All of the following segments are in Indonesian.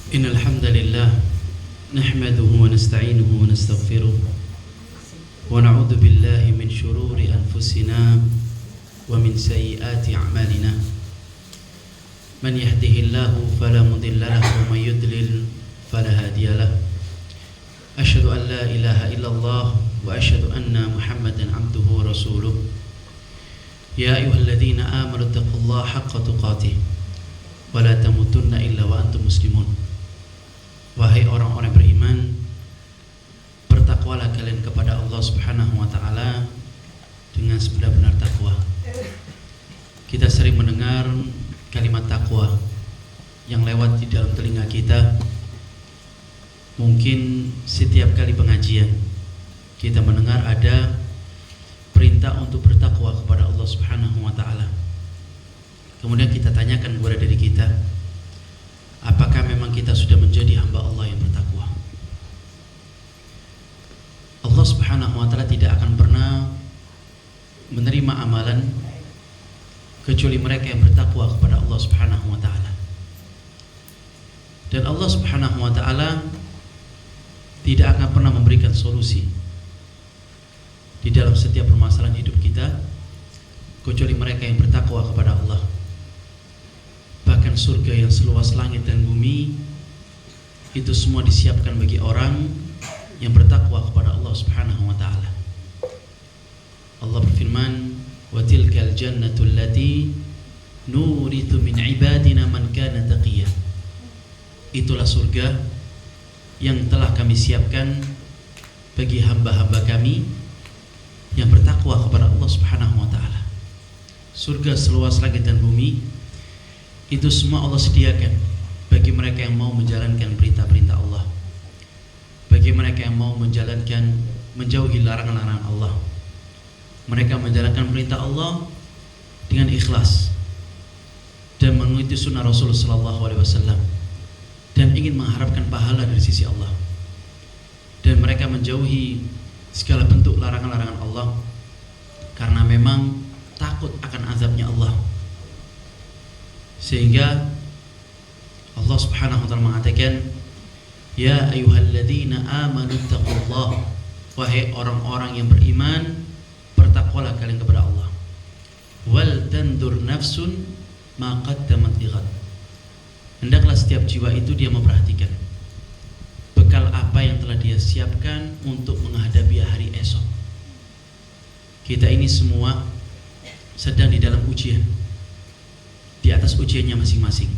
إن الحمد لله نحمده ونستعينه ونستغفره ونعوذ بالله من شرور أنفسنا ومن سيئات أعمالنا من يهده الله فلا مضل له ومن يضلل فلا هادي له أشهد أن لا إله إلا الله وأشهد أن محمدا عبده ورسوله يا أيها الذين آمنوا اتقوا الله حق تقاته ولا تموتن إلا وأنتم مسلمون. Wahai orang-orang beriman, bertakwalah kalian kepada Allah Subhanahu wa taala dengan sebenar-benar takwa. Kita sering mendengar kalimat takwa yang lewat di dalam telinga kita. Mungkin setiap kali pengajian kita mendengar ada perintah untuk bertakwa kepada Allah Subhanahu wa taala. Kemudian kita tanyakan kepada diri kita, apakah memang kita sudah menjadi hamba Allah yang bertakwa? Allah Subhanahu wa taala tidak akan pernah menerima amalan kecuali mereka yang bertakwa kepada Allah Subhanahu wa taala. Dan Allah Subhanahu wa taala tidak akan pernah memberikan solusi di dalam setiap permasalahan hidup kita kecuali mereka yang bertakwa kepada Allah. Bahkan surga yang seluas langit dan bumi itu semua disiapkan bagi orang yang bertakwa kepada Allah Subhanahu wa taala. Allah berfirman, "Wa tilkal jannatu allati nurithu min ibadina man kana taqiyya." Itulah surga yang telah kami siapkan bagi hamba-hamba kami yang bertakwa kepada Allah Subhanahu wa taala. Surga seluas langit dan bumi itu semua Allah sediakan bagi mereka yang mau menjalankan perintah-perintah Allah, bagi mereka yang mau menjauhi larangan-larangan Allah. Mereka menjalankan perintah Allah dengan ikhlas dan mengikuti sunnah Rasul sallallahu alaihi wasallam dan ingin mengharapkan pahala dari sisi Allah. Dan mereka menjauhi segala bentuk larangan-larangan Allah karena memang takut akan azabnya Allah. Sehingga Allah Subhanahu wa taala mengatakan, "Ya ayyuhalladzina amanu taqullaha." Wahai orang-orang yang beriman, bertakwalah kalian kepada Allah. "Wal tandur nafsun ma qaddamat lighad." Hendaklah setiap jiwa itu dia memperhatikan bekal apa yang telah dia siapkan untuk menghadapi hari esok. Kita ini semua sedang di dalam ujian, di atas ujiannya masing-masing.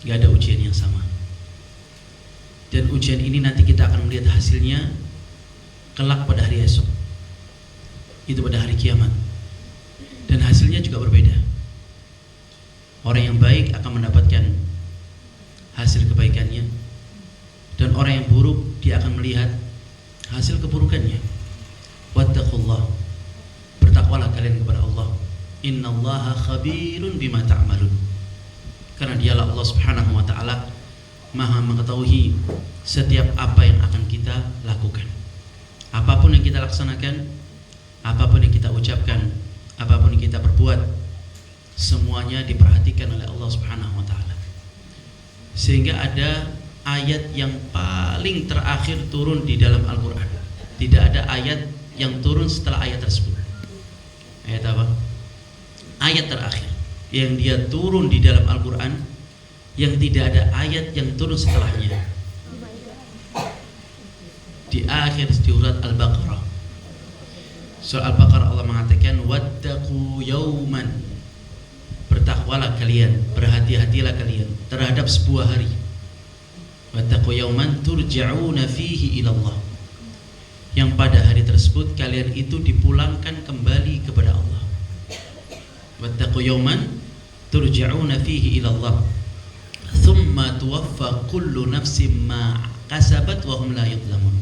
Gak ada ujian yang sama. Dan ujian ini nanti kita akan melihat hasilnya kelak pada hari esok, itu pada hari kiamat. Dan hasilnya juga berbeda. Orang yang baik akan mendapatkan hasil kebaikannya, dan orang yang buruk dia akan melihat hasil keburukannya. Wattaqullah, bertakwalah kalian kepada Allah. Innallaha khabirun bima ta'malun. Karena dialah Allah Subhanahu wa taala Maha mengetahui setiap apa yang akan kita lakukan. Apapun yang kita laksanakan, apapun yang kita ucapkan, apapun yang kita perbuat, semuanya diperhatikan oleh Allah Subhanahu wa taala. Sehingga ada ayat yang paling terakhir turun di dalam Al-Qur'an. Tidak ada ayat yang turun setelah ayat tersebut. Ayat apa? Ayat terakhir yang dia turun di dalam Al-Quran, yang tidak ada ayat yang turun setelahnya. Di akhir surat Al-Baqarah, surah Al-Baqarah Allah mengatakan, "Wattaqu yawman." Bertakwalah kalian, berhati-hatilah kalian terhadap sebuah hari. "Wattaqu yawman turja'una fihi ila Allah." Yang pada hari tersebut kalian itu dipulangkan kembali kepada Allah. Wattaqu yawman turja'una fihi ila Allah thumma tuwaffa kullu nafsin ma kasabat wa hum la yudlamun.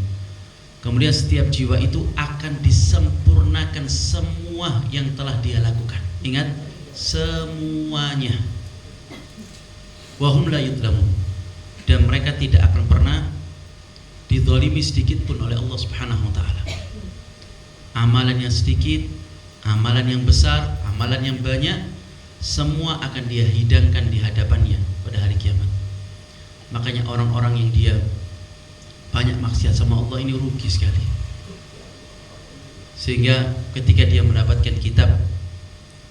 Kemudian setiap jiwa itu akan disempurnakan semua yang telah dia lakukan. Ingat, semuanya. Wa hum la yudlamun. Dan mereka tidak akan pernah dizalimi sedikit pun oleh Allah Subhanahu wa taala. Amalan yang sedikit, amalan yang besar, amalan yang banyak, semua akan dia hidangkan di hadapannya pada hari kiamat. Makanya orang-orang yang dia banyak maksiat sama Allah ini rugi sekali. Sehingga ketika dia mendapatkan kitab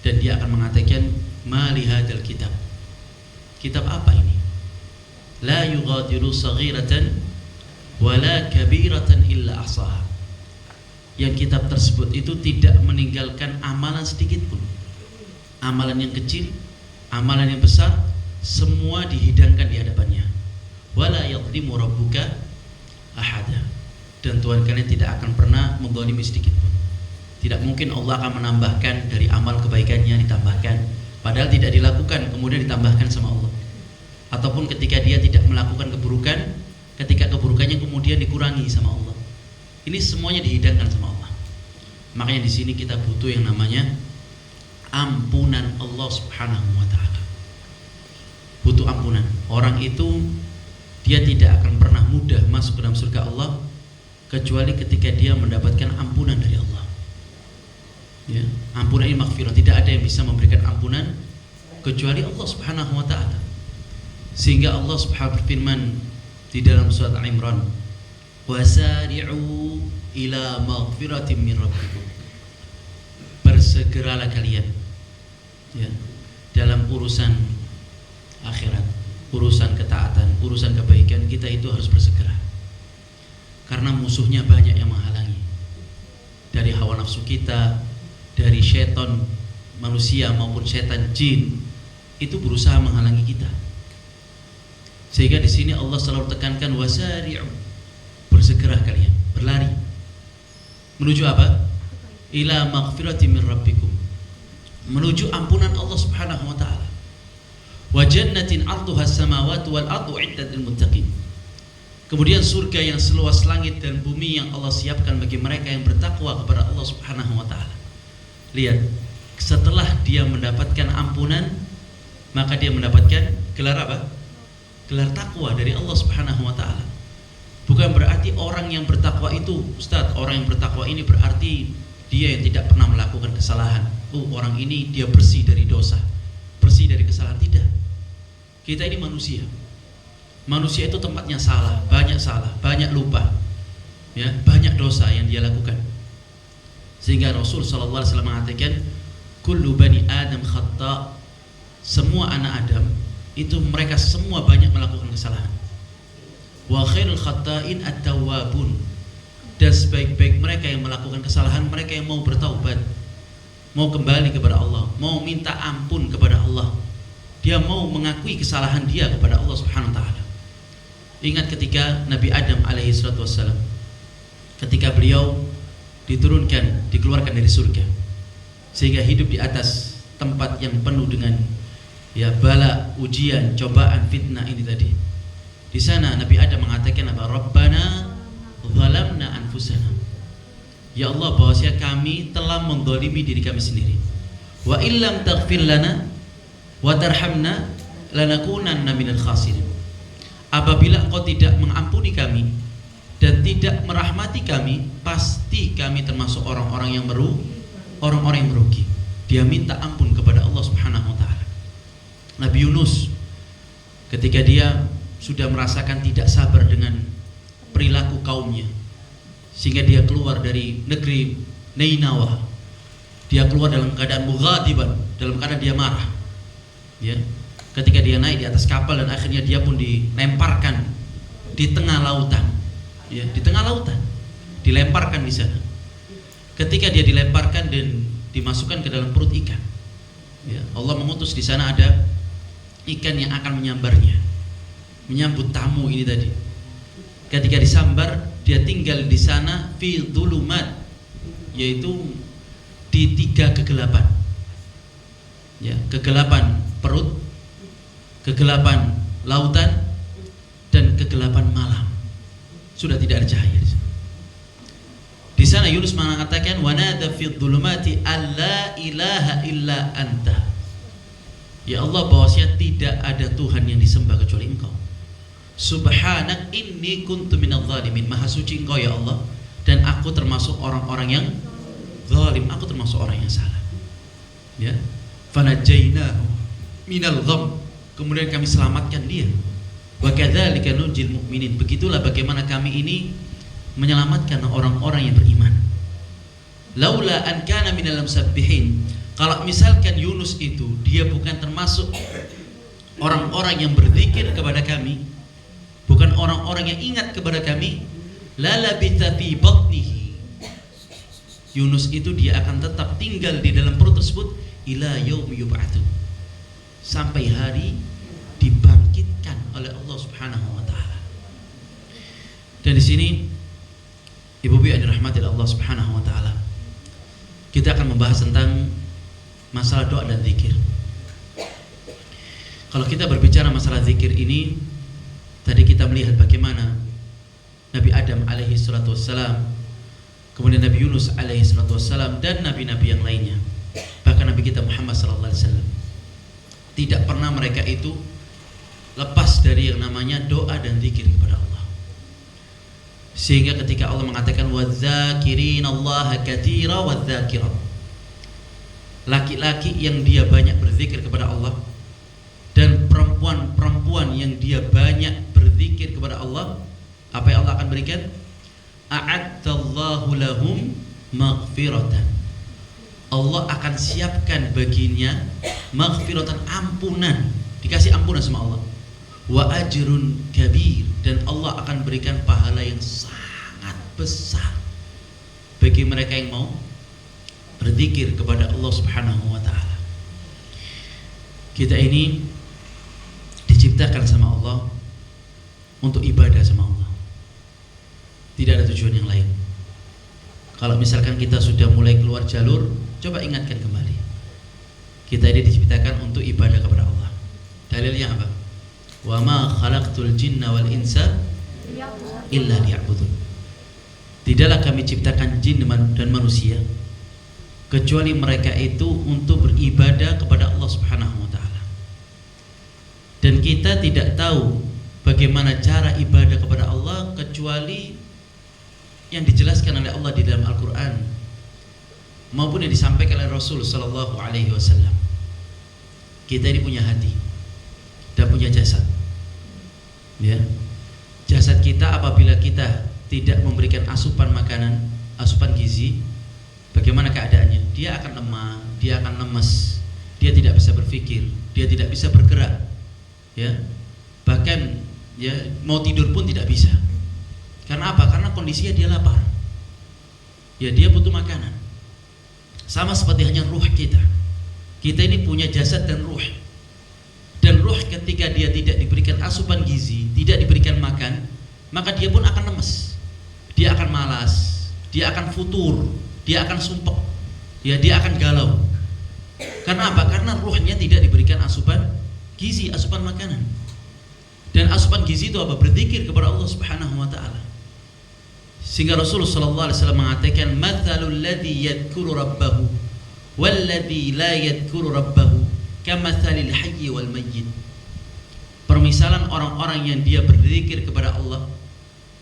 dan dia akan mengatakan ma li hadzal kitab. Kitab apa ini? La yughadiru saghiratan wala kabiratan illa ahsaha. Yang kitab tersebut itu tidak meninggalkan amalan sedikit pun. Amalan yang kecil, amalan yang besar, semua dihidangkan di hadapannya. Wala yadhlimu rabbuka ahada. Dan Tuhan kalian tidak akan pernah menzalimi sedikit pun. Tidak mungkin Allah akan menambahkan dari amal kebaikannya, ditambahkan padahal tidak dilakukan kemudian ditambahkan sama Allah. Ataupun ketika dia tidak melakukan keburukan, ketika keburukannya kemudian dikurangi sama Allah. Ini semuanya dihidangkan sama Allah. Makanya di sini kita butuh yang namanya ampunan Allah Subhanahu wa taala. Butuh ampunan. Orang itu dia tidak akan pernah mudah masuk ke dalam surga Allah kecuali ketika dia mendapatkan ampunan dari Allah. Ya, ampunan ini maghfirah. Tidak ada yang bisa memberikan ampunan kecuali Allah Subhanahu wa taala. Sehingga Allah Subhanahu berfirman di dalam surat Al-Imran, "Wasari'u ila maghfiratin min rabbikum." Bersegeralah kalian ya, dalam urusan akhirat, urusan ketaatan, urusan kebaikan, kita itu harus bersegera. Karena musuhnya banyak yang menghalangi. Dari hawa nafsu kita, dari syaitan manusia maupun syaitan jin, itu berusaha menghalangi kita. Sehingga di sini Allah selalu tekankan wasari'u, bersegera kalian, berlari. Menuju apa? Ila maghfiratin min rabbikum. Menuju ampunan Allah Subhanahu wa taala. Wa jannatin 'arduha as-samawati wal ardu 'iddat lil muttaqin. Kemudian surga yang seluas langit dan bumi yang Allah siapkan bagi mereka yang bertakwa kepada Allah Subhanahu wa taala. Lihat, setelah dia mendapatkan ampunan, maka dia mendapatkan gelar apa? Gelar takwa dari Allah Subhanahu wa taala. Bukan berarti orang yang bertakwa itu, Ustaz, orang yang bertakwa ini berarti dia yang tidak pernah melakukan kesalahan. Orang ini dia bersih dari dosa, bersih dari kesalahan. Tidak. Kita ini manusia. Manusia itu tempatnya salah, banyak lupa. Ya, banyak dosa yang dia lakukan. Sehingga Rasul sallallahu alaihi wasallam mengatakan, "Kullu bani Adam khata'." Semua anak Adam itu mereka semua banyak melakukan kesalahan. Wa khairul khata'in at-tawwabun. Dan sebaik-baik mereka yang melakukan kesalahan, mereka yang mau bertaubat, mau kembali kepada Allah, mau minta ampun kepada Allah. Dia mau mengakui kesalahan dia kepada Allah Subhanahu wa taala. Ingat ketika Nabi Adam alaihi salatu wassalam, ketika beliau dikeluarkan dari surga, sehingga hidup di atas tempat yang penuh dengan ya bala, ujian, cobaan, fitnah ini tadi. Di sana Nabi Adam mengatakan apa? Rabbana zalamna anfusana. Ya Allah, bahwasanya kami telah menzalimi diri kami sendiri. Wa illam taghfir lana wa tarhamna lanakunanna minal khasirin. Apabila Engkau tidak mengampuni kami dan tidak merahmati kami, pasti kami termasuk orang-orang yang merugi. Dia minta ampun kepada Allah Subhanahu wa taala. Nabi Yunus ketika dia sudah merasakan tidak sabar dengan perilaku kaumnya, sehingga dia keluar dari negeri Nainawa. Dia keluar dalam keadaan mughadiban, dalam keadaan dia marah. Ya. Ketika dia naik di atas kapal dan akhirnya dia pun dilemparkan di tengah lautan. Ya, di tengah lautan. Dilemparkan di sana. Ketika dia dilemparkan dan dimasukkan ke dalam perut ikan. Ya, Allah mengutus di sana ada ikan yang akan menyambarnya. Menyambut tamu ini tadi. Ketika disambar, dia tinggal di sana fi dhulumat, yaitu di 3 kegelapan. Ya, kegelapan perut, kegelapan lautan, dan kegelapan malam. Sudah tidak ada cahaya di sana. Di sana Yunus mengatakan wa nada fi dhulumati alla ilaha illa anta. Ya Allah, bahwasanya tidak ada Tuhan yang disembah kecuali Engkau. Subhanak inni kuntu minadh dhalimin. Maha suci Engkau ya Allah, dan aku termasuk orang-orang yang zalim, aku termasuk orang yang salah. Ya. Fanajainahu minal gham. Kemudian kami selamatkan dia Wa kadzalika nunjil mu'minin. Begitulah bagaimana kami ini menyelamatkan orang-orang yang beriman. Laula an kana minal musabbihin. Kalau misalkan Yunus itu dia bukan termasuk orang-orang yang berzikir kepada kami, bukan orang-orang yang ingat kepada kami, la labitha fi batnihi. Yunus itu dia akan tetap tinggal di dalam perut tersebut ila yaumi yub'atsu, sampai hari dibangkitkan oleh Allah Subhanahu wa taala. Dan di sini Ibu-ibu yang dirahmati Allah Subhanahu wa taala, kita akan membahas tentang masalah doa dan zikir. Kalau kita berbicara masalah zikir ini, tadi kita melihat bagaimana Nabi Adam alaihi salatu wassalam, kemudian Nabi Yunus alaihi salatu wassalam, dan nabi-nabi yang lainnya, bahkan Nabi kita Muhammad sallallahu alaihi wasallam, tidak pernah mereka itu lepas dari yang namanya doa dan zikir kepada Allah. Sehingga ketika Allah mengatakan wadzakirinallaha katsira wadzakirat, laki-laki yang dia banyak berzikir kepada Allah dan perempuan-perempuan yang dia banyak berzikir kepada Allah, apa yang Allah akan berikan? A'addallahu lahum maghfiratan. Allah akan siapkan baginya maghfiratan, ampunan, dikasih ampunan sama Allah. Wa ajrun kabir, dan Allah akan berikan pahala yang sangat besar bagi mereka yang mau berzikir kepada Allah Subhanahu wa taala. Kita ini diciptakan sama Allah untuk ibadah sama Allah. Tidak ada tujuan yang lain. Kalau misalkan kita sudah mulai keluar jalur, coba ingatkan kembali. Kita ini diciptakan untuk ibadah kepada Allah. Dalilnya apa? Wa ma khalaqtul jinna wal insa illa liya'budun. Tidaklah kami ciptakan jin dan manusia kecuali mereka itu untuk beribadah kepada Allah Subhanahu wa taala. Dan kita tidak tahu bagaimana cara ibadah kepada Allah kecuali yang dijelaskan oleh Allah di dalam Al-Qur'an maupun yang disampaikan oleh Rasul sallallahu alaihi wasallam. Kita ini punya hati dan punya jasad. Ya. Jasad kita apabila kita tidak memberikan asupan makanan, asupan gizi, bagaimana keadaannya? Dia akan lemah, dia akan lemas, dia tidak bisa berpikir, dia tidak bisa bergerak. Ya. Bahkan ya mau tidur pun tidak bisa. Karena apa? Karena kondisinya dia lapar. Ya, dia butuh makanan. Sama seperti hanya ruh kita. Kita ini punya jasad dan ruh. Dan ruh ketika dia tidak diberikan asupan gizi, tidak diberikan makan, maka dia pun akan lemes. Dia akan malas, dia akan futur, dia akan sumpek, ya, dia akan galau. Karena apa? Karena ruhnya tidak diberikan asupan gizi, asupan makanan. Dan asupan gizi itu apa? Berzikir kepada Allah Subhanahu wa taala. Sehingga Rasulullah sallallahu alaihi wasallam mengatakan, "Matsalul ladzi yadhkuru rabbahu wal ladzi la yadhkuru rabbahu kamatsalil hayyi wal mayyit." Permisalan orang-orang yang dia berzikir kepada Allah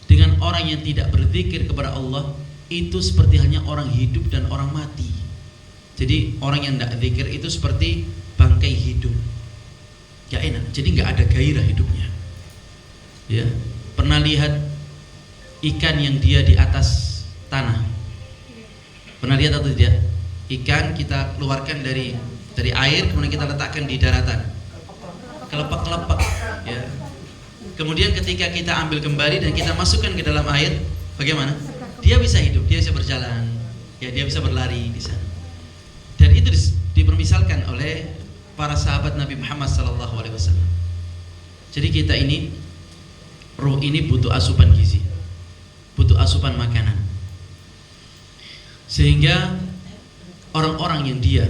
dengan orang yang tidak berzikir kepada Allah itu seperti hanya orang hidup dan orang mati. Jadi orang yang tidak zikir itu seperti bangkai hidup. Gak enak, jadi gak ada gairah hidupnya. Ya, pernah lihat ikan yang dia di atas tanah? Pernah lihat atau tidak? Ikan kita keluarkan dari air, kemudian kita letakkan di daratan, kelepak-kelepak, ya. Kemudian ketika kita ambil kembali dan kita masukkan ke dalam air, bagaimana? Dia bisa hidup, dia bisa berjalan, ya, dia bisa berlari di sana. Dan itu dipermisalkan oleh para sahabat Nabi Muhammad SAW. Jadi kita ini, ruh ini butuh asupan gizi, butuh asupan makanan. Sehingga orang-orang yang dia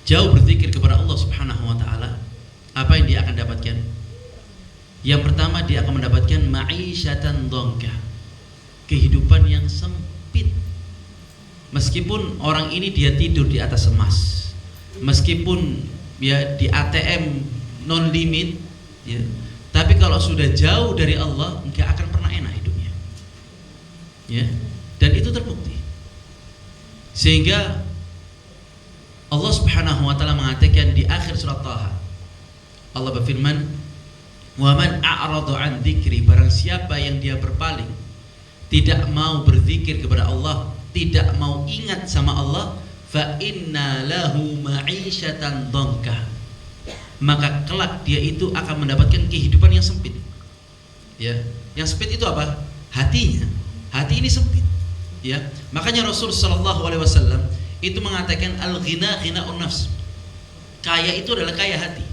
jauh berzikir kepada Allah Subhanahu wa taala, apa yang dia akan dapatkan? Yang pertama, dia akan mendapatkan ma'isyatan dhanka, kehidupan yang sempit. Meskipun orang ini dia tidur di atas emas, meskipun ya di ATM non limit, ya, tapi kalau sudah jauh dari Allah, enggak akan pernah enak hidupnya. Ya, dan itu terbukti. Sehingga Allah Subhanahu wa taala mengatakan di akhir surat Taha, Allah berfirman, Wa man a'rada an dzikri, barang siapa yang dia berpaling, tidak mau berzikir kepada Allah, tidak mau ingat sama Allah, fa inna lahu ma'isyatan dhanka, maka kelak dia itu akan mendapatkan kehidupan yang sempit. Ya, yang sempit itu apa? Hatinya. Hati ini sempit. Ya, makanya Rasul sallallahu alaihi wasallam itu mengatakan al-ghina ghina'un nafs. Kaya itu adalah kaya hati.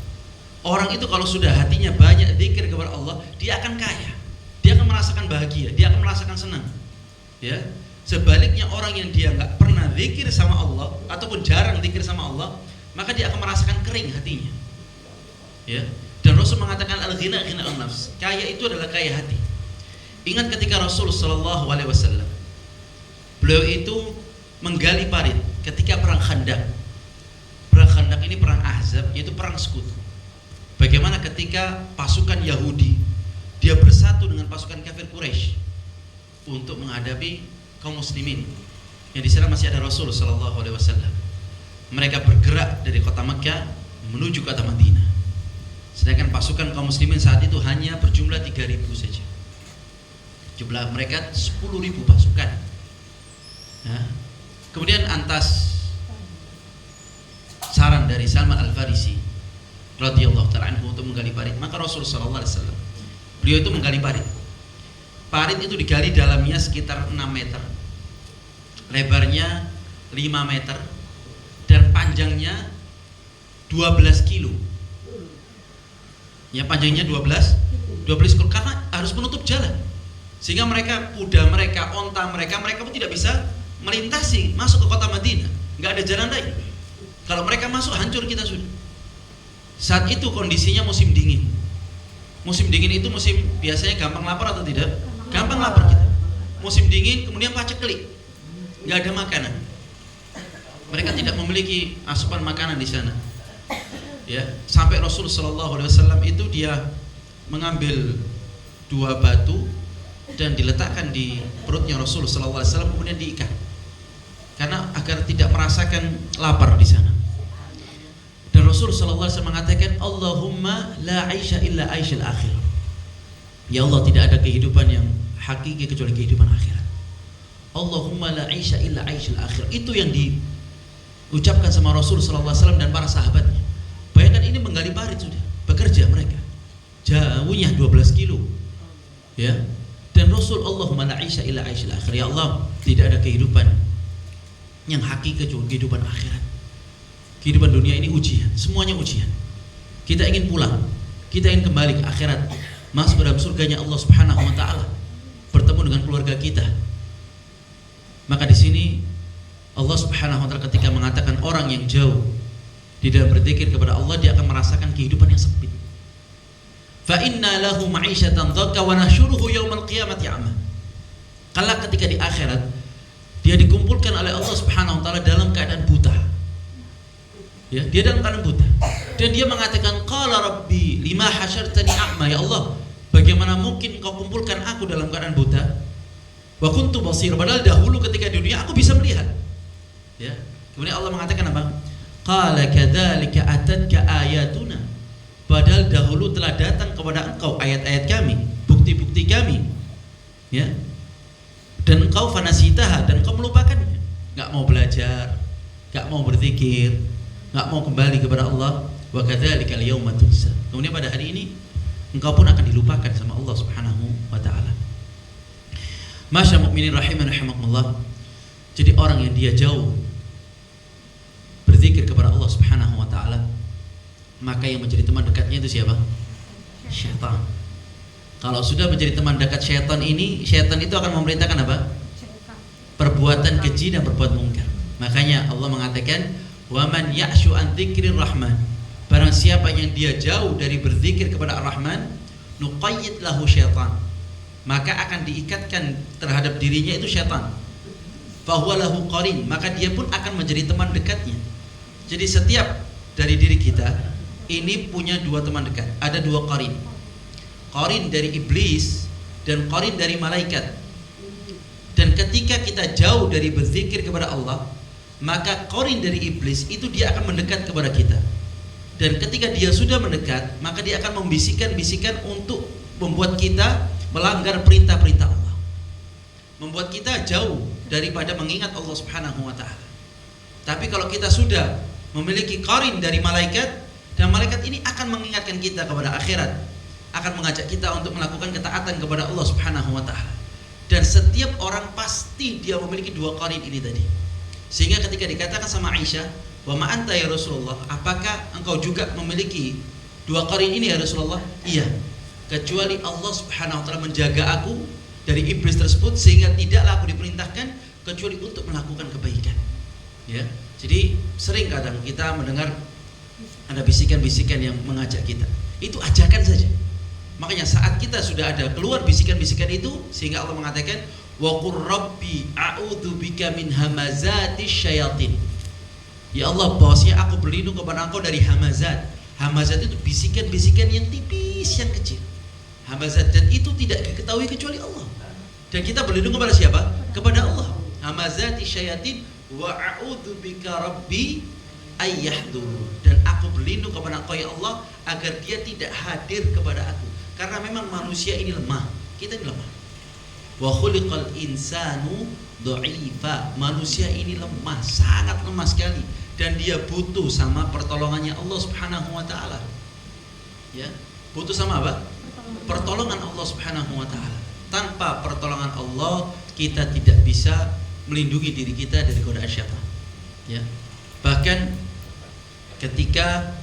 Orang itu kalau sudah hatinya banyak zikir kepada Allah, dia akan kaya. Dia akan merasakan bahagia, dia akan merasakan senang. Ya. Sebaliknya orang yang dia nggak pernah zikir sama Allah ataupun jarang zikir sama Allah, maka dia akan merasakan kering hatinya. Ya. Dan Rasul mengatakan al-ghina ghina'un nafs. Kaya itu adalah kaya hati. Ingat ketika Rasul sallallahu alaihi wasallam, beliau itu menggali parit ketika perang Khandaq. Perang Khandaq ini perang Ahzab, yaitu perang sekutu. Bagaimana ketika pasukan Yahudi dia bersatu dengan pasukan kafir Quraisy untuk menghadapi kaum muslimin. Yang di sana masih ada Rasul sallallahu alaihi wasallam. Mereka bergerak dari kota Makkah menuju kota Madinah. Sedangkan pasukan kaum muslimin saat itu hanya berjumlah 3.000 saja. Jumlah mereka 10.000 pasukan. Nah, kemudian antas saran dari Salman Al-Farisi radhiyallahu ta'ala anhu untuk menggali parit, maka Rasul sallallahu alaihi wasallam beliau itu menggali parit. Parit itu digali dalamnya sekitar 6 meter, lebarnya 5 meter, dan panjangnya 12 kilo. Ya, panjangnya 12 kilo, karena harus menutup jalan. Sehingga mereka, kuda mereka, onta mereka pun tidak bisa melintasi masuk ke kota Madinah. Nggak ada jalan lain. Kalau mereka masuk, hancur kita sudah. Saat itu kondisinya musim dingin. Musim dingin itu musim biasanya gampang lapar atau tidak? Gampang lapar kita. Musim dingin, kemudian paceklik, nggak ada makanan. Mereka tidak memiliki asupan makanan di sana. Ya, sampai Rasul sallallahu alaihi wasallam itu dia mengambil 2 batu dan diletakkan di perutnya Rasul sallallahu alaihi wasallam, kemudian diikat. Karena agar tidak merasakan lapar di sana. Dan Rasul sallallahu alaihi wasallam mengatakan, Allahumma la aisha illa aishil akhir. Ya Allah, tidak ada kehidupan yang hakiki kecuali kehidupan akhirat. Allahumma la aisha illa aishil akhir. Itu yang diucapkan sama Rasul sallallahu alaihi wasallam dan para sahabatnya. Bayangkan ini menggali parit sudah, bekerja mereka. Jauhnya 12 kilo. Ya. Dan Rasul, Allahumma la aisha illa aishil akhir. Ya Allah, tidak ada kehidupan yang hakiki kecuali kehidupan akhirat. Kehidupan dunia ini ujian, semuanya ujian. Kita ingin pulang, kita ingin kembali ke akhirat, masuk dalam surganya Allah Subhanahu wa taala, bertemu dengan keluarga kita. Maka di sini Allah Subhanahu wa taala ketika mengatakan orang yang jauh di dalam berzikir kepada Allah, dia akan merasakan kehidupan yang sempit. Fa inna lahu ma'isyatan dhanka wa nahsyuruhu yaumal qiyamati a'ma. Kala ketika di akhirat dia dikumpulkan oleh Allah Subhanahu wa taala dalam keadaan buta. Ya, dia dalam keadaan buta. Dan dia mengatakan, qala rabbi lima hasyartani a'ma, ya Allah, bagaimana mungkin kau kumpulkan aku dalam keadaan buta? Wa kuntu basir, padahal dahulu ketika di dunia aku bisa melihat. Ya. Kemudian Allah mengatakan apa? Qala kadzalika atatka ayatuna, padahal dahulu telah datang kepada engkau ayat-ayat kami, bukti-bukti kami. Ya. Dan engkau fanasitaha, dan engkau melupakannya. Enggak mau belajar, enggak mau berzikir, enggak mau kembali kepada Allah. Wa kadzalika al-yauma tunsa. Kemudian pada hari ini engkau pun akan dilupakan sama Allah Subhanahu wa taala. Masyaallah mukminin rahiman rahimakumullah. Jadi orang yang dia jauh berzikir kepada Allah Subhanahu wa taala, maka yang menjadi teman dekatnya itu siapa? Syaitan. Kalau sudah menjadi teman dekat syaitan ini, syaitan itu akan memerintahkan apa? Perbuatan keji dan berbuat mungkar. Makanya Allah mengatakan, "Wa man ya'shu an dzikrir rahman." Barang siapa yang dia jauh dari berzikir kepada Ar-Rahman, nuqayyid lahu syaitan. Maka akan diikatkan terhadap dirinya itu syaitan. Fa huwa lahu qarin, maka dia pun akan menjadi teman dekatnya. Jadi setiap dari diri kita ini punya 2 teman dekat, ada 2 qarin. Qarin dari iblis dan qarin dari malaikat. Dan ketika kita jauh dari berzikir kepada Allah, maka qarin dari iblis itu dia akan mendekat kepada kita. Dan ketika dia sudah mendekat, maka dia akan membisikkan-bisikkan untuk membuat kita melanggar perintah-perintah Allah, membuat kita jauh daripada mengingat Allah Subhanahu wa ta'ala. Tapi kalau kita sudah memiliki qarin dari malaikat, dan malaikat ini akan mengingatkan kita kepada akhirat, akan mengajak kita untuk melakukan ketaatan kepada Allah Subhanahu wa ta'ala. Dan setiap orang pasti dia memiliki dua qarin ini tadi. Sehingga ketika dikatakan sama Aisyah, "Wa ma anta ya Rasulullah, apakah engkau juga memiliki dua qarin ini ya Rasulullah?" Iya, kecuali Allah Subhanahu wa ta'ala menjaga aku dari iblis tersebut, sehingga tidaklah aku diperintahkan kecuali untuk melakukan kebaikan. Ya, jadi sering kadang kita mendengar ada bisikan-bisikan yang mengajak kita. Itu ajakan saja. Makanya saat kita sudah ada keluar bisikan-bisikan itu, sehingga Allah mengatakan, "Wa qur rabbi a'udzu bika min hamazatis syayatin." Ya Allah, bahwasanya aku berlindung kepada Engkau dari hamazat. Hamazat itu bisikan-bisikan yang tipis, yang kecil. Hamazat, dan itu tidak diketahui kecuali Allah. Dan kita berlindung kepada siapa? Kepada Allah. Hamazatis syayatin wa a'udzu bika rabbi ayyahdurun. Dan aku berlindung kepada Engkau ya Allah agar dia tidak hadir kepada aku. Karena memang manusia ini lemah, kita ini lemah. Wa khuliqal insanu dha'ifa. Manusia ini lemah, sangat lemah sekali, dan dia butuh sama pertolongannya Allah Subhanahu wa taala. Ya, butuh sama apa? Pertolongan Allah Subhanahu wa taala. Tanpa pertolongan Allah, kita tidak bisa melindungi diri kita dari godaan syaitan. Ya. Bahkan ketika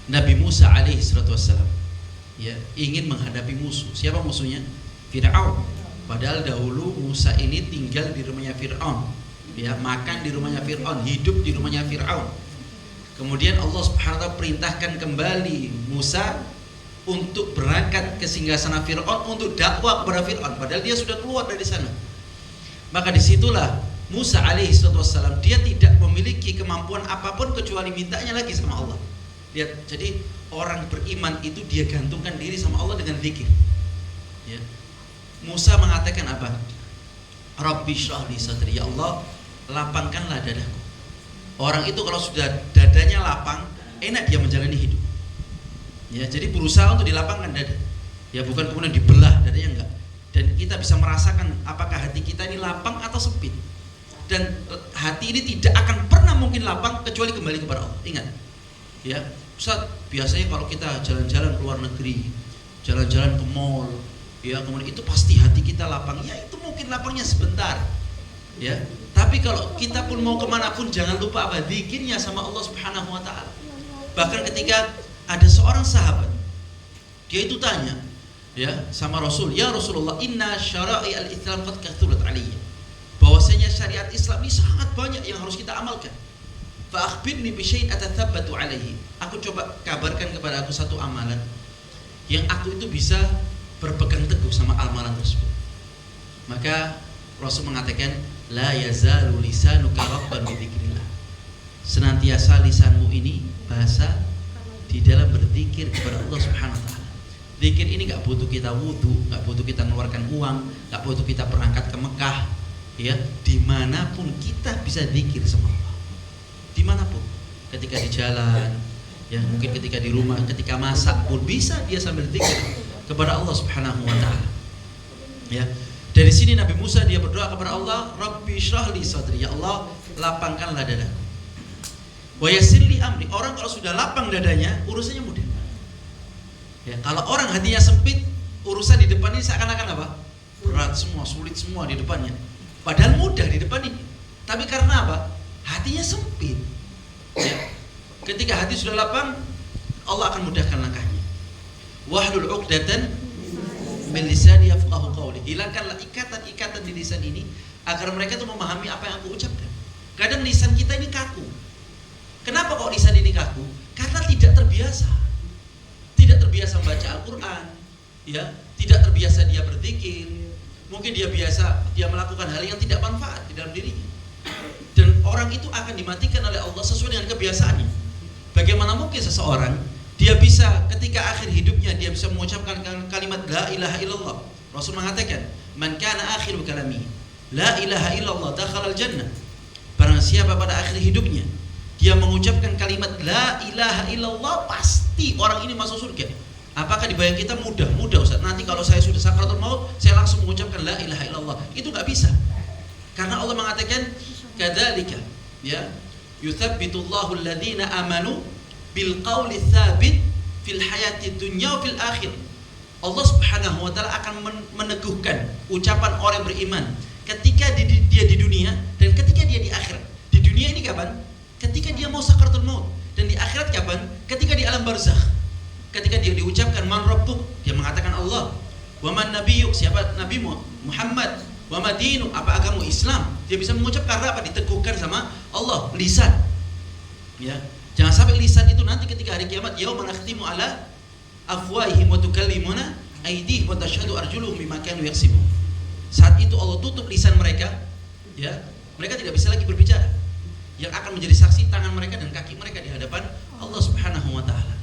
Nabi Musa alaihi salatu wassalam, ya, ingin menghadapi musuh. Siapa musuhnya? Fir'aun. Padahal dahulu Musa ini tinggal di rumahnya Fir'aun, ya, makan di rumahnya Fir'aun, hidup di rumahnya Fir'aun. Kemudian Allah Subhanahu wa ta'ala perintahkan kembali Musa untuk berangkat ke singgasana Fir'aun untuk dakwah kepada Fir'aun, padahal dia sudah keluar dari sana. Maka disitulah Musa alaihi wassalam, dia tidak memiliki kemampuan apapun kecuali mintanya lagi sama Allah. Lihat, jadi orang beriman itu dia gantungkan diri sama Allah dengan zikir. Ya. Musa mengatakan apa? Rabbi shrah li sadri, ya Allah, lapangkanlah dadaku. Orang itu kalau sudah dadanya lapang, enak dia menjalani hidup. Ya, jadi berusaha untuk dilapangkan dada. Ya, bukan kemudian dibelah dadanya, enggak. Dan kita bisa merasakan apakah hati kita ini lapang atau sempit. Dan hati ini tidak akan pernah mungkin lapang kecuali kembali kepada Allah. Ingat. Ya, Ustaz, biasanya kalau kita jalan-jalan ke luar negeri, jalan-jalan ke mall, ya, kemudian itu pasti hati kita lapang. Ya, itu mungkin lapangnya sebentar. Ya, tapi kalau kita pun mau kemanapun, jangan lupa apa? Zikirnya sama Allah Subhanahu wa ta'ala. Bahkan ketika ada seorang sahabat, dia itu tanya, ya, sama Rasul, "Ya Rasulullah, inna syara'i al-Islam qad kathurat aliyya." Bahwasanya syariat Islam ini sangat banyak yang harus kita amalkan. Fa akhbirni bi syai'in atathabbatu alaihi. Aku coba kabarkan kepada aku satu amalan yang aku itu bisa berpegang teguh sama amalan tersebut. Maka Rasul mengatakan, la yazalu lisanuka rabban bi dzikrillah. Senantiasa lisanmu ini bahasa di dalam berzikir kepada Allah Subhanahu wa taala. Zikir ini enggak butuh kita wudu, enggak butuh kita mengeluarkan uang, enggak butuh kita berangkat ke Mekah. Ya, dimanapun kita bisa zikir sama Allah. Dimanapun, ketika di jalan, ya, mungkin ketika di rumah, ketika masak pun bisa dia sambil zikir kepada Allah Subhanahu wa taala. Ya. Dari sini Nabi Musa dia berdoa kepada Allah, Rabbi shrah li sadri, ya Allah, lapangkanlah dadaku. Wa yassir li amri. Orang kalau sudah lapang dadanya, urusannya mudah. Ya, kalau orang hatinya sempit, urusan di depan ini seakan-akan apa? Berat semua, sulit semua di depannya. Padahal mudah di depan ini. Tapi karena apa? Hatinya sempit. Ya. Ketika hati sudah lapang, Allah akan mudahkan langkahnya. Wahlul 'uqdatan min lisani yafqahu qawli. Hilangkanlah ikatan-ikatan di lisan ini agar mereka itu memahami apa yang aku ucapkan. Kadang lisan kita ini kaku. Kenapa kok lisan ini kaku? Karena tidak terbiasa. Tidak terbiasa membaca Al-Qur'an, ya, tidak terbiasa dia berzikir. Mungkin dia melakukan hal yang tidak manfaat di dalam dirinya. Dan orang itu akan dimatikan oleh Allah sesuai dengan kebiasaannya. Bagaimana mungkin seseorang dia bisa ketika akhir hidupnya dia bisa mengucapkan kalimat la ilaha illallah. Rasul mengatakan, "Man kana akhiru kalami la ilaha illallah dakhala al-jannah." Barang siapa pada akhir hidupnya dia mengucapkan kalimat la ilaha illallah, pasti orang ini masuk surga. Apakah di bayang kita mudah Ustaz? Nanti kalau saya sudah sakaratul maut, saya langsung mengucapkan la ilaha illallah. Itu nggak bisa. Karena Allah mengatakan kadzalika, ya, yutsabbitullahu alladhina amanu bil qawli tsabit fil hayati dunya wa fil akhir. Allah Subhanahu wa taala akan meneguhkan ucapan orang yang beriman ketika dia di dunia dan ketika dia di akhirat. Di dunia ini kapan? Ketika dia mau sakaratul maut. Dan di akhirat kapan? Ketika di alam barzakh. Ketika dia diucapkan man rabbuk, dia mengatakan Allah. Wa man nabiyyuk, siapa nabimu? Muhammad. Wa ma dinuk, apa agama Islam? Dia bisa mengucapkan apa? Diteguhkan sama Allah, lisan. Ya. Jangan sampai lisan itu nanti ketika hari kiamat yauma nakhtimu ala afwahihim wa tukallimuna aydihim wa tashhadu arjuluhum bima kanu yaksibun. Saat itu Allah tutup lisan mereka, ya. Mereka tidak bisa lagi berbicara. Yang akan menjadi saksi tangan mereka dan kaki mereka di hadapan Allah Subhanahu wa taala.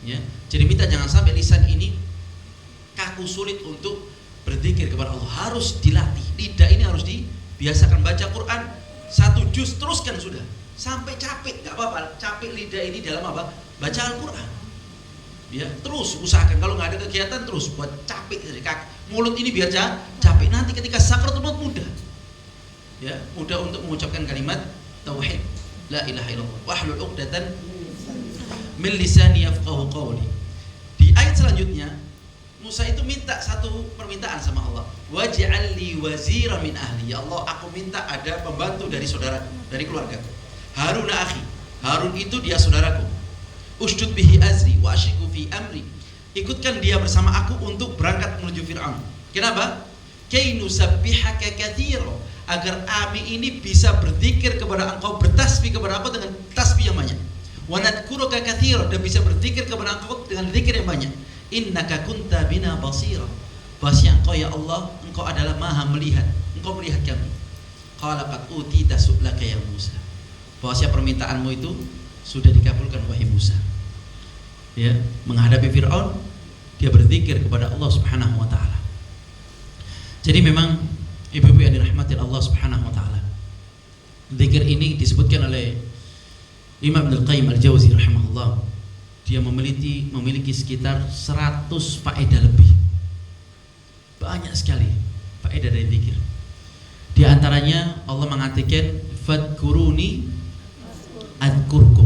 Ya. Jadi minta jangan sampai lisan ini kaku, sulit untuk berzikir kepada Allah. Harus dilatih. Lidah ini harus dibiasakan baca Quran 1 juz teruskan sudah. Sampai capek, enggak apa-apa. Capek lidah ini dalam apa? Baca Al-Qur'an. Ya, terus usahakan kalau nggak ada kegiatan terus buat capek dari kaki. Mulut ini biar capek, nanti ketika sakaratul maut mudah. Ya, mudah untuk mengucapkan kalimat tauhid la ilaha illallah wahlul 'uqdatan min lisani yafqahu qawli. Di ayat selanjutnya Musa itu minta satu permintaan sama Allah, waj'al li wazira min ahli. Ya Allah, aku minta ada pembantu dari saudaraku, dari keluarga. Harun akhi, Harun itu dia saudaraku. Ushdud bihi azri wa ashiku fi amri. Ikutkan dia bersama aku untuk berangkat menuju Fir'aun. Kenapa? Kay nusabbihaka katsira, agar kami ini bisa berzikir kepada engkau, bertasbih kepada engkau dengan tasbih yang banyak. Wa nadhkuruka katsira, dan bisa berzikir kepada engkau dengan zikir yang banyak. Innaka kunta bina basira, bahwasanya engkau ya Allah, engkau adalah maha melihat, engkau melihat kami. Qala qad utita su'laka ya Musa, bahwasanya permintaanmu itu sudah dikabulkan wahai Musa. Ya, menghadapi Fir'aun dia berzikir kepada Allah Subhanahu wa taala. Jadi memang ibu-ibu yang dirahmati Allah Subhanahu wa taala, zikir ini disebutkan oleh Imam Ibnu Qayyim Al-Jauzi rahimahullah. Dia memiliki sekitar 100 faedah lebih. Banyak sekali faedah dari zikir. Di antaranya Allah mengatakan fadkuruni adkurkum.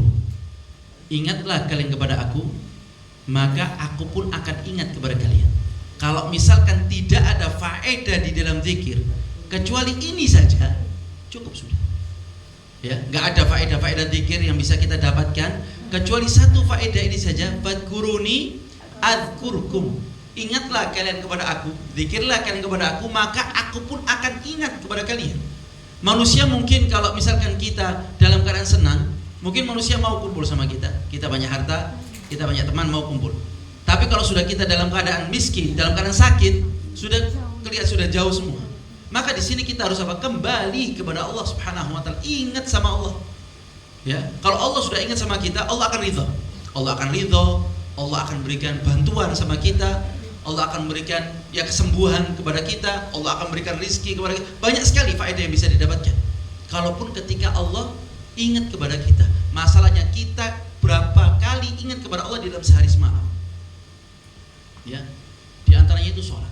Ingatlah kalian kepada aku, maka aku pun akan ingat kepada kalian. Kalau misalkan tidak ada faedah di dalam zikir kecuali ini saja, cukup sudah. Ya, enggak ada faedah-faedah zikir yang bisa kita dapatkan kecuali satu faedah ini saja, fadkuruni adkurkum. Ingatlah kalian kepada aku, zikirlah kalian kepada aku, maka aku pun akan ingat kepada kalian. Manusia mungkin kalau misalkan kita dalam keadaan senang, mungkin manusia mau kumpul sama kita banyak harta, kita banyak teman, mau kumpul. Tapi kalau sudah kita dalam keadaan miskin, dalam keadaan sakit, sudah kelihatan sudah jauh semua. Maka di sini kita harus apa? Kembali kepada Allah Subhanahu wa taala, ingat sama Allah. Ya, kalau Allah sudah ingat sama kita, Allah akan ridha. Allah akan ridha, Allah akan berikan bantuan sama kita, Allah akan memberikan ya kesembuhan kepada kita, Allah akan berikan rizki kepada kita. Banyak sekali faedah yang bisa didapatkan. Kalaupun ketika Allah ingat kepada kita, masalahnya kita berapa kali ingat kepada Allah di dalam sehari semalam. Ya, di antaranya itu sholat.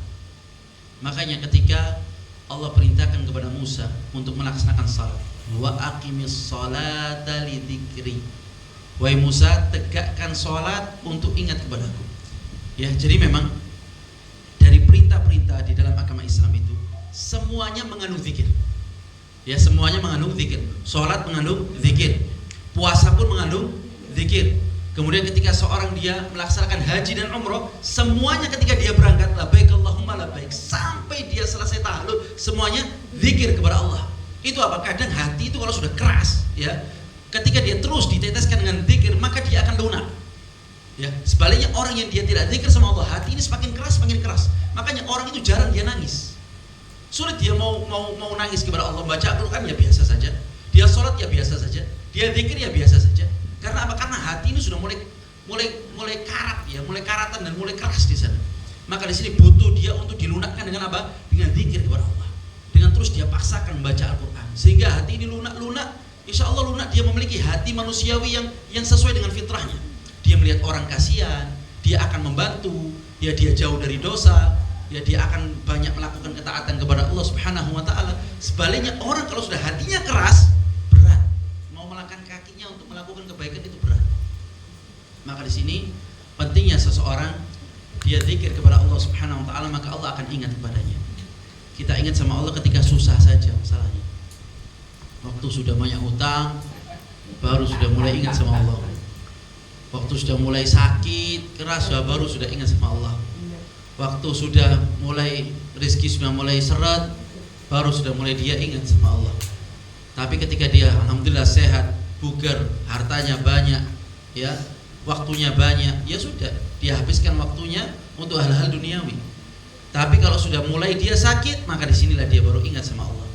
Makanya ketika Allah perintahkan kepada Musa untuk melaksanakan salat, wa aqimis sholata li dzikri. Wahai Musa, tegakkan salat untuk ingat kepadaku. Ya, jadi memang dari perintah-perintah di dalam agama Islam itu semuanya mengandung zikir. Ya, semuanya mengandung zikir. Salat mengandung zikir. Puasa pun mengandung zikir. Kemudian ketika seorang dia melaksanakan haji dan umroh, semuanya ketika dia berangkat labbaik Allahumma labbaik sampai dia selesai tahallul, semuanya zikir kepada Allah. Itu apa? Kadang hati itu kalau sudah keras, ya, ketika dia terus diteteskan dengan zikir, maka dia akan lunak. Ya, sebaliknya orang yang dia tidak zikir sama Allah, hati ini semakin keras, semakin keras. Makanya orang itu jarang dia nangis. Sulit dia mau nangis kepada Allah. Baca Al-Quran ya biasa saja, dia sholat ya biasa saja, dia zikir ya biasa saja. Karena apa? Karena hati ini sudah mulai karat, ya, mulai karatan dan mulai keras di sana. Maka di sini butuh dia untuk dilunakkan dengan apa? Dengan zikir kepada Allah. Dengan terus dia paksakan membaca Al-Quran, sehingga hati ini lunak-lunak, insya Allah lunak dia memiliki hati manusiawi yang sesuai dengan fitrahnya. Dia melihat orang kasihan, dia akan membantu, ya dia jauh dari dosa, ya dia akan banyak melakukan ketaatan kepada Allah Subhanahu wa taala. Sebaliknya orang kalau sudah hatinya keras, berat. Mau melangkahkan kakinya untuk melakukan kebaikan itu berat. Maka di sini pentingnya seseorang dia zikir kepada Allah Subhanahu wa taala, maka Allah akan ingat kepadanya. Kita ingat sama Allah ketika susah saja masalahnya. Waktu sudah banyak hutang, baru sudah mulai ingat sama Allah. Waktu sudah mulai sakit keras, baru sudah ingat sama Allah. Waktu sudah mulai rezeki sudah mulai seret, baru sudah mulai dia ingat sama Allah. Tapi ketika dia alhamdulillah sehat, bugar, hartanya banyak, ya, waktunya banyak, ya sudah, dia habiskan waktunya untuk hal-hal duniawi. Tapi kalau sudah mulai dia sakit, maka disinilah dia baru ingat sama Allah.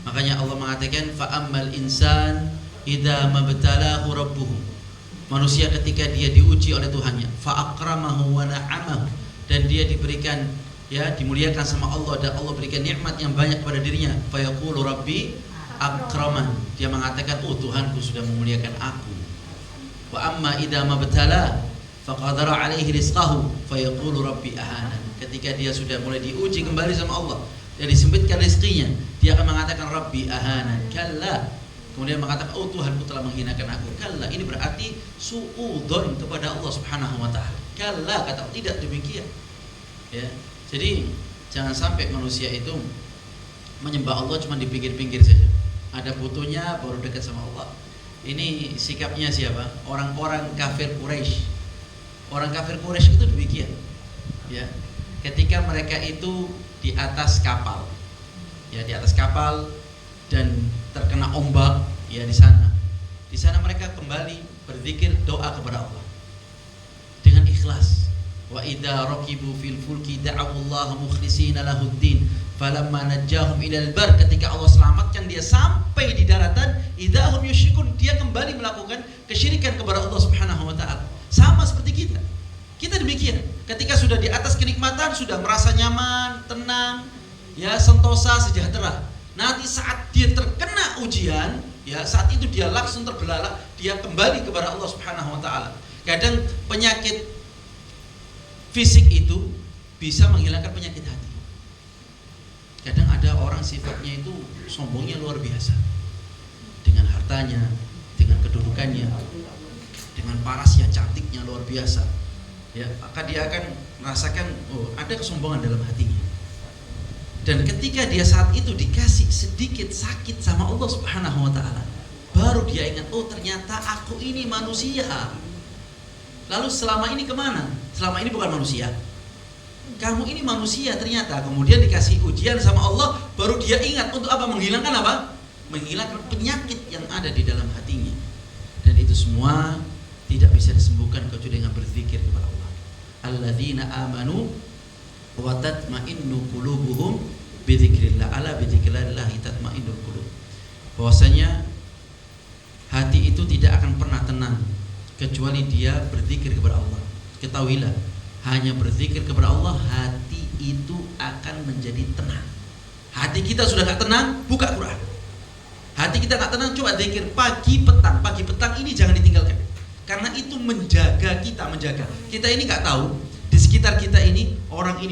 Makanya Allah mengatakan fa'ammal insan idza mabtalahu rabbuhu. Manusia ketika dia diuji oleh Tuhannya, fa'akramahu wa na'amahu, dan dia diberikan, ya, dimuliakan sama Allah dan Allah berikan nikmat yang banyak pada dirinya, fa yaqulu rabbi akraman. Dia mengatakan, oh Tuhanku sudah memuliakan aku. Wa amma idza mabtala faqadara alaihi rizqahu fa yaqulu rabbi ahanan. Ketika dia sudah mulai diuji kembali sama Allah dan disempitkan rezekinya, dia akan mengatakan rabbi ahanan. Kalla. Kemudian mengatakan, oh Tuhanku telah menghinakan aku. Kalla, ini berarti su'udzon kepada Allah Subhanahu wa taala. Kalla, kata tidak demikian. Ya. Jadi jangan sampai manusia itu menyembah Allah cuma di pinggir-pinggir saja. Ada butuhnya baru dekat sama Allah. Ini sikapnya siapa? Orang-orang kafir Quraisy. Orang kafir Quraisy itu demikian. Ya. Ketika mereka itu di atas kapal. Ya, di atas kapal dan terkena ombak, ya di sana. Di sana mereka kembali berzikir, doa kepada Allah dengan ikhlas. Wa idza raqibu fil fulki da'awallaha mukhlishina lahuddin falamma najjahum ilal bar. Ketika Allah selamatkan dia sampai di daratan, idzahum yusyrikun, dia kembali melakukan kesyirikan kepada Allah Subhanahu wa taala. Sama seperti kita. Kita demikian. Ketika sudah di atas kenikmatan, sudah merasa nyaman, tenang, ya, sentosa, sejahtera. Nanti saat dia terkena ujian, ya, saat itu dia langsung terbelalak, dia kembali kepada Allah Subhanahu wa taala. Kadang penyakit fisik itu bisa menghilangkan penyakit hati. Kadang ada orang sifatnya itu sombongnya luar biasa. Dengan hartanya, dengan kedudukannya, dengan parasnya, cantiknya luar biasa. Ya, maka dia akan merasakan, oh, ada kesombongan dalam hatinya. Dan ketika dia saat itu dikasih sedikit sakit sama Allah Subhanahu wa taala, baru dia ingat, oh ternyata aku ini manusia. Lalu selama ini kemana? Selama ini bukan manusia. Kamu ini manusia ternyata. Kemudian dikasih ujian sama Allah, baru dia ingat untuk apa? Menghilangkan apa? Menghilangkan penyakit yang ada di dalam hatinya. Dan itu semua tidak bisa disembuhkan kecuali dengan berzikir kepada Allah. Alladzina amanu wa tatma'innu qulubuhum bi dzikrillah, ala bi dzikrillah tatma'innul qulub. Bahwasanya hati itu tidak akan pernah tenang kecuali dia berzikir kepada Allah. Ketahuilah, hanya berzikir kepada Allah hati itu akan menjadi tenang. Hati kita sudah gak tenang, buka Quran. Hati kita gak tenang, coba zikir pagi petang. Pagi petang ini jangan ditinggalkan, karena itu menjaga kita, menjaga. Kita ini gak tahu di sekitar kita ini orang ini